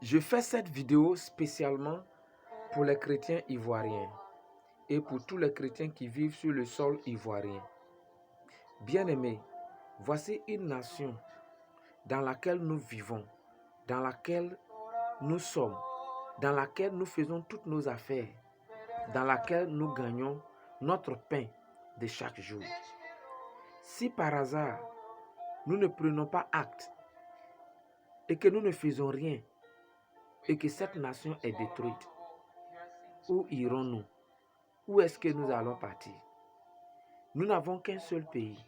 Je fais cette vidéo spécialement pour les chrétiens ivoiriens et pour tous les chrétiens qui vivent sur le sol ivoirien. Bien-aimés, voici une nation dans laquelle nous vivons, dans laquelle nous sommes, dans laquelle nous faisons toutes nos affaires, dans laquelle nous gagnons notre pain de chaque jour. Si par hasard, nous ne prenons pas acte et que nous ne faisons rien et que cette nation est détruite, où irons-nous? Où est-ce que nous allons partir? Nous n'avons qu'un seul pays.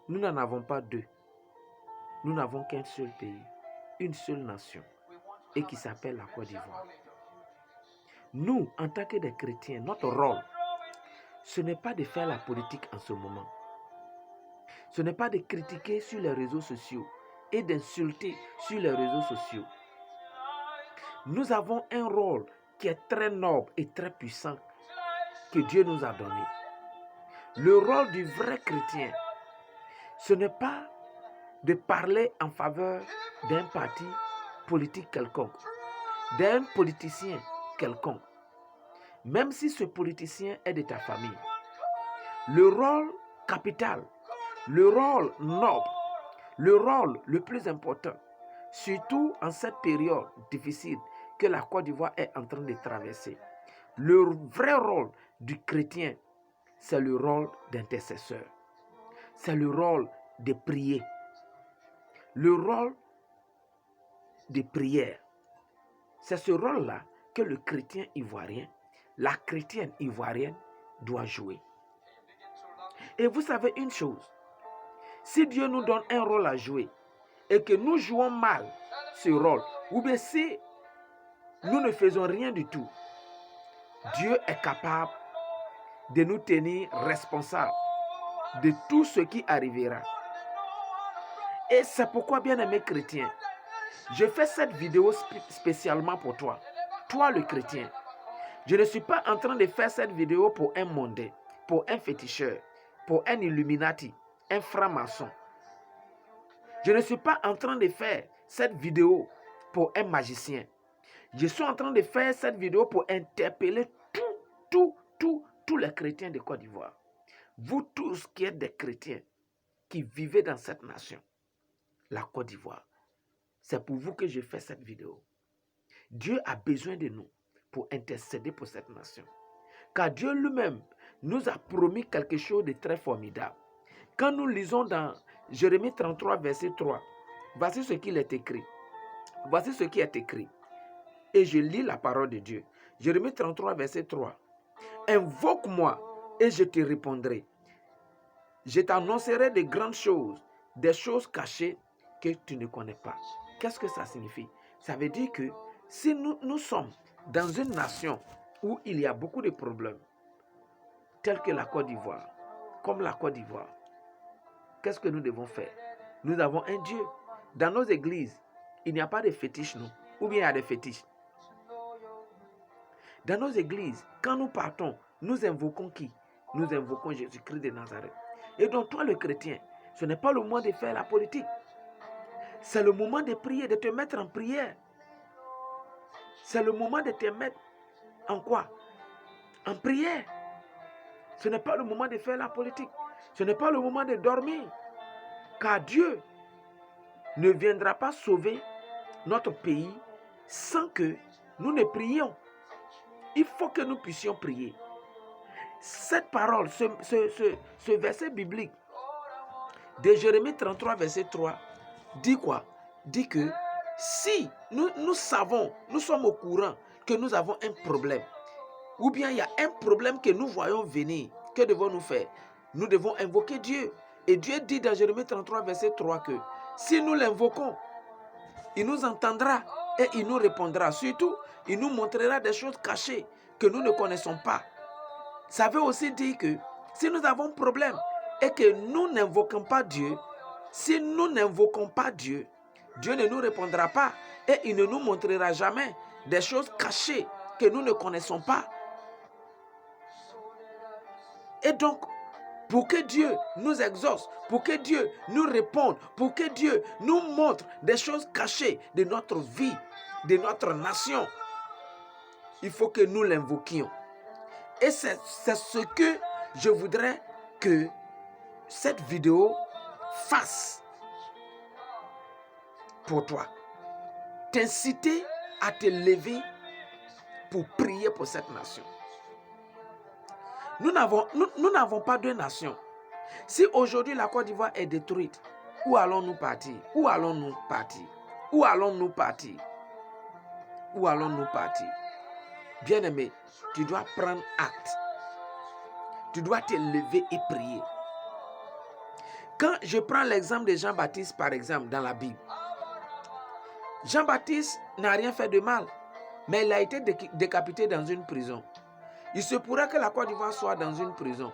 Nous n'en avons pas deux. Nous n'avons qu'un seul pays, une seule nation, et qui s'appelle la Côte d'Ivoire. Nous, en tant que des chrétiens, notre rôle, ce n'est pas de faire la politique en ce moment. Ce n'est pas de critiquer sur les réseaux sociaux et d'insulter sur les réseaux sociaux. Nous avons un rôle qui est très noble et très puissant que Dieu nous a donné. Le rôle du vrai chrétien, ce n'est pas de parler en faveur d'un parti politique quelconque, d'un politicien quelconque, même si ce politicien est de ta famille. Le rôle capital, le rôle noble, le rôle le plus important, surtout en cette période difficile que la Côte d'Ivoire est en train de traverser, le vrai rôle du chrétien, c'est le rôle d'intercesseur. C'est le rôle de prier. Le rôle de prière. C'est ce rôle-là que le chrétien ivoirien, la chrétienne ivoirienne doit jouer. Et vous savez une chose, si Dieu nous donne un rôle à jouer et que nous jouons mal ce rôle, ou bien si nous ne faisons rien du tout, Dieu est capable de nous tenir responsables de tout ce qui arrivera. Et c'est pourquoi, bien-aimé chrétien, je fais cette vidéo spécialement pour toi, toi le chrétien. Je ne suis pas en train de faire cette vidéo pour un mondain, pour un féticheur, pour un illuminati, un franc-maçon. Je ne suis pas en train de faire cette vidéo pour un magicien. Je suis en train de faire cette vidéo pour interpeller tous les chrétiens de Côte d'Ivoire. Vous tous qui êtes des chrétiens, qui vivez dans cette nation, la Côte d'Ivoire. C'est pour vous que je fais cette vidéo. Dieu a besoin de nous pour intercéder pour cette nation. Car Dieu lui-même nous a promis quelque chose de très formidable. Quand nous lisons dans Jérémie 33, verset 3, voici ce qu'il est écrit. Voici ce qui est écrit. Et je lis la parole de Dieu. Jérémie 33, verset 3. Invoque-moi et je te répondrai. Je t'annoncerai de grandes choses, des choses cachées que tu ne connais pas. Qu'est-ce que ça signifie? Ça veut dire que si nous sommes dans une nation où il y a beaucoup de problèmes, tels que la Côte d'Ivoire, comme la Côte d'Ivoire, qu'est-ce que nous devons faire? Nous avons un Dieu. Dans nos églises, il n'y a pas de fétiches, non? Ou bien il y a des fétiches. Dans nos églises, quand nous partons, nous invoquons qui? Nous invoquons Jésus-Christ de Nazareth. Et donc toi le chrétien, ce n'est pas le moment de faire la politique. C'est le moment de prier, de te mettre en prière. C'est le moment de te mettre en quoi? En prière. Ce n'est pas le moment de faire la politique. Ce n'est pas le moment de dormir. Car Dieu ne viendra pas sauver notre pays sans que nous ne prions. Il faut que nous puissions prier. Cette parole, ce verset biblique de Jérémie 33, verset 3, dit quoi? Dit que si nous savons, nous sommes au courant que nous avons un problème, ou bien il y a un problème que nous voyons venir, que devons-nous faire? Nous devons invoquer Dieu. Et Dieu dit dans Jérémie 33, verset 3 que si nous l'invoquons, il nous entendra et il nous répondra. Surtout, il nous montrera des choses cachées que nous ne connaissons pas. Ça veut aussi dire que si nous avons un problème et que nous n'invoquons pas Dieu, si nous n'invoquons pas Dieu, Dieu ne nous répondra pas et il ne nous montrera jamais des choses cachées que nous ne connaissons pas. Et donc, pour que Dieu nous exauce, pour que Dieu nous réponde, pour que Dieu nous montre des choses cachées de notre vie, de notre nation. Il faut que nous l'invoquions. Et c'est ce que je voudrais que cette vidéo fasse pour toi. T'inciter à te lever pour prier pour cette nation. Nous n'avons pas de nation. Si aujourd'hui la Côte d'Ivoire est détruite, où allons-nous partir? Où allons-nous partir? Où allons-nous partir? Où allons-nous partir? Bien-aimé, tu dois prendre acte. Tu dois te lever et prier. Quand je prends l'exemple de Jean-Baptiste, par exemple, dans la Bible, Jean-Baptiste n'a rien fait de mal, mais il a été décapité dans une prison. Il se pourrait que la Côte d'Ivoire soit dans une prison.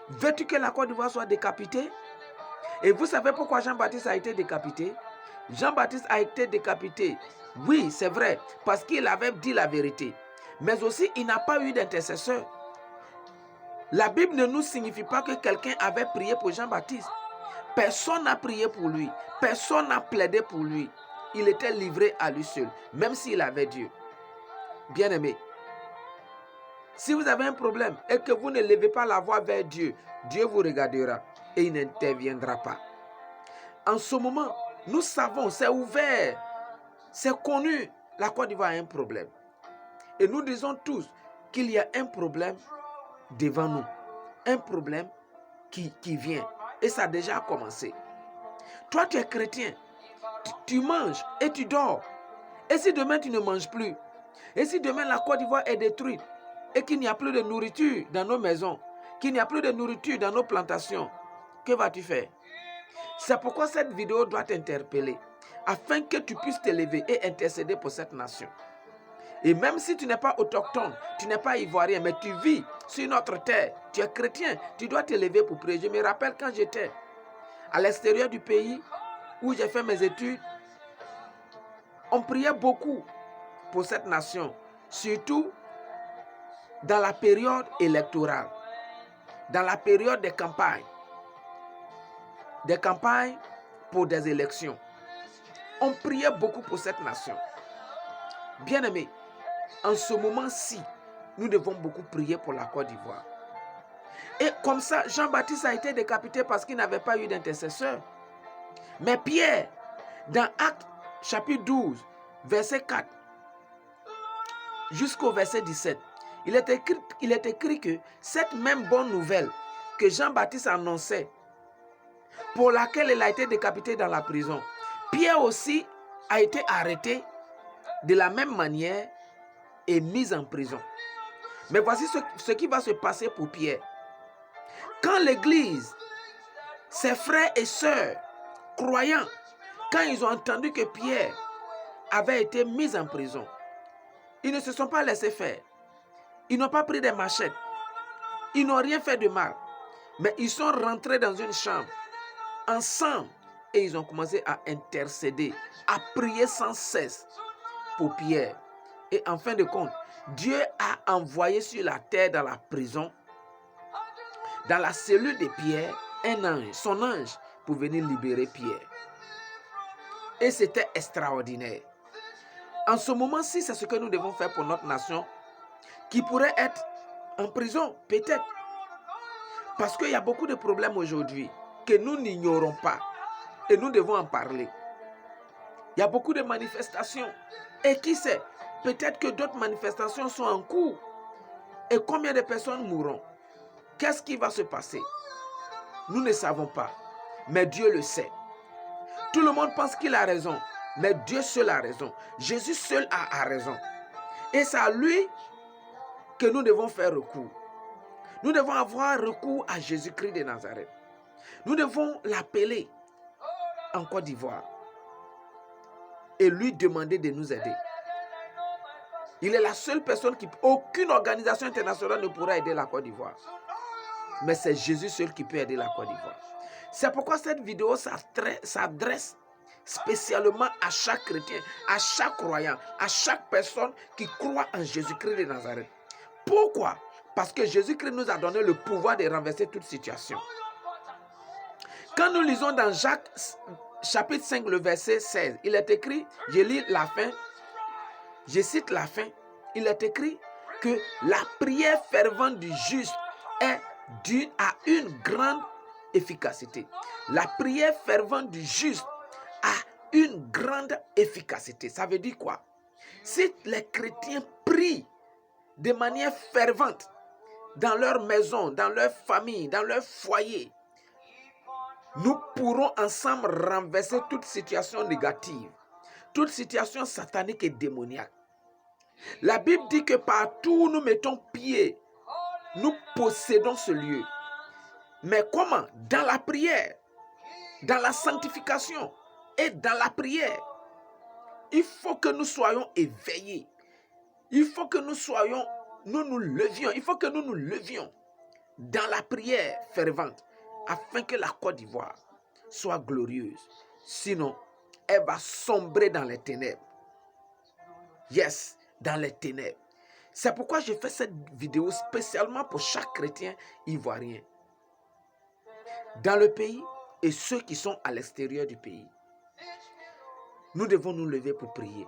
Veux-tu que la Côte d'Ivoire soit décapitée? Et vous savez pourquoi Jean-Baptiste a été décapité? Jean-Baptiste a été décapité, oui, c'est vrai, parce qu'il avait dit la vérité. Mais aussi, il n'a pas eu d'intercesseur. La Bible ne nous signifie pas que quelqu'un avait prié pour Jean-Baptiste. Personne n'a prié pour lui. Personne n'a plaidé pour lui. Il était livré à lui seul, même s'il avait Dieu. Bien-aimé, si vous avez un problème et que vous ne levez pas la voix vers Dieu, Dieu vous regardera et il n'interviendra pas. En ce moment, nous savons, c'est ouvert, c'est connu, la Côte d'Ivoire a un problème. Et nous disons tous qu'il y a un problème devant nous, un problème qui vient. Et ça a déjà commencé. Toi, tu es chrétien, tu manges et tu dors. Et si demain tu ne manges plus? Et si demain la Côte d'Ivoire est détruite et qu'il n'y a plus de nourriture dans nos maisons, qu'il n'y a plus de nourriture dans nos plantations, que vas-tu faire? C'est pourquoi cette vidéo doit t'interpeller, afin que tu puisses te lever et intercéder pour cette nation. Et même si tu n'es pas autochtone, tu n'es pas ivoirien, mais tu vis sur notre terre, tu es chrétien, tu dois te lever pour prier. Je me rappelle quand j'étais à l'extérieur du pays, où j'ai fait mes études, on priait beaucoup pour cette nation, surtout dans la période électorale, dans la période des campagnes pour des élections. On priait beaucoup pour cette nation. Bien-aimés, en ce moment-ci, nous devons beaucoup prier pour la Côte d'Ivoire. Et comme ça, Jean-Baptiste a été décapité parce qu'il n'avait pas eu d'intercesseur. Mais Pierre, dans Actes chapitre 12, verset 4, jusqu'au verset 17, il est écrit que cette même bonne nouvelle que Jean-Baptiste annonçait, pour laquelle il a été décapité dans la prison, Pierre aussi a été arrêté de la même manière et mis en prison. Mais voici ce qui va se passer pour Pierre. Quand l'Église, ses frères et sœurs, croyants, quand ils ont entendu que Pierre avait été mis en prison, ils ne se sont pas laissés faire. Ils n'ont pas pris des machettes. Ils n'ont rien fait de mal. Mais ils sont rentrés dans une chambre ensemble et ils ont commencé à intercéder, à prier sans cesse pour Pierre. Et en fin de compte, Dieu a envoyé sur la terre, dans la prison, dans la cellule de Pierre, un ange, son ange, pour venir libérer Pierre. Et c'était extraordinaire. En ce moment-ci, c'est ce que nous devons faire pour notre nation, qui pourrait être en prison, peut-être. Parce qu'il y a beaucoup de problèmes aujourd'hui que nous n'ignorons pas. Et nous devons en parler. Il y a beaucoup de manifestations. Et qui sait, peut-être que d'autres manifestations sont en cours. Et combien de personnes mourront? Qu'est-ce qui va se passer? Nous ne savons pas. Mais Dieu le sait. Tout le monde pense qu'il a raison. Mais Dieu seul a raison. Jésus seul a raison. Et c'est à lui que nous devons faire recours. Nous devons avoir recours à Jésus-Christ de Nazareth. Nous devons l'appeler en Côte d'Ivoire et lui demander de nous aider. Il est la seule personne aucune organisation internationale ne pourra aider la Côte d'Ivoire. Mais c'est Jésus seul qui peut aider la Côte d'Ivoire. C'est pourquoi cette vidéo s'adresse spécialement à chaque chrétien, à chaque croyant, à chaque personne qui croit en Jésus-Christ de Nazareth. Pourquoi? Parce que Jésus-Christ nous a donné le pouvoir de renverser toute situation. Quand nous lisons dans Jacques chapitre 5, le verset 16, il est écrit, je lis la fin, Je cite la fin. Il est écrit que la prière fervente du juste a une grande efficacité. La prière fervente du juste a une grande efficacité. Ça veut dire quoi? Si les chrétiens prient de manière fervente dans leur maison, dans leur famille, dans leur foyer, nous pourrons ensemble renverser toute situation négative, toute situation satanique et démoniaque. La Bible dit que partout où nous mettons pied, nous possédons ce lieu. Mais comment? Dans la prière, dans la sanctification et dans la prière. Il faut que nous soyons éveillés. Il faut que nous nous levions. Il faut que nous nous levions dans la prière fervente afin que la Côte d'Ivoire soit glorieuse. Sinon, elle va sombrer dans les ténèbres. Yes, dans les ténèbres. C'est pourquoi je fais cette vidéo spécialement pour chaque chrétien ivoirien dans le pays et ceux qui sont à l'extérieur du pays. Nous devons nous lever pour prier.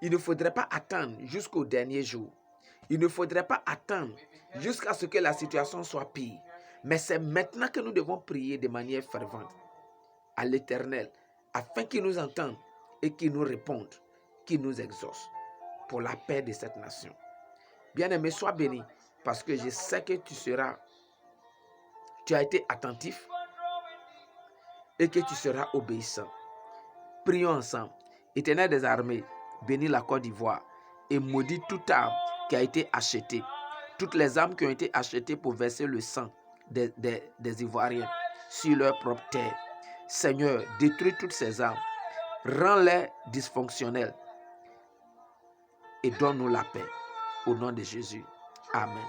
Il ne faudrait pas attendre jusqu'au dernier jour. Il ne faudrait pas attendre jusqu'à ce que la situation soit pire. Mais c'est maintenant que nous devons prier de manière fervente à l'Éternel afin qu'il nous entende et qu'il nous réponde, qu'il nous exauce pour la paix de cette nation. Bien-aimé, sois béni parce que je sais que tu as été attentif et que tu seras obéissant. Prions ensemble. Éternel des armées, bénis la Côte d'Ivoire et maudis toute âme qui a été achetée. Toutes les âmes qui ont été achetées pour verser le sang des Ivoiriens sur leur propre terre. Seigneur, détruis toutes ces âmes. Rends-les dysfonctionnelles et donne-nous la paix. Au nom de Jésus. Amen.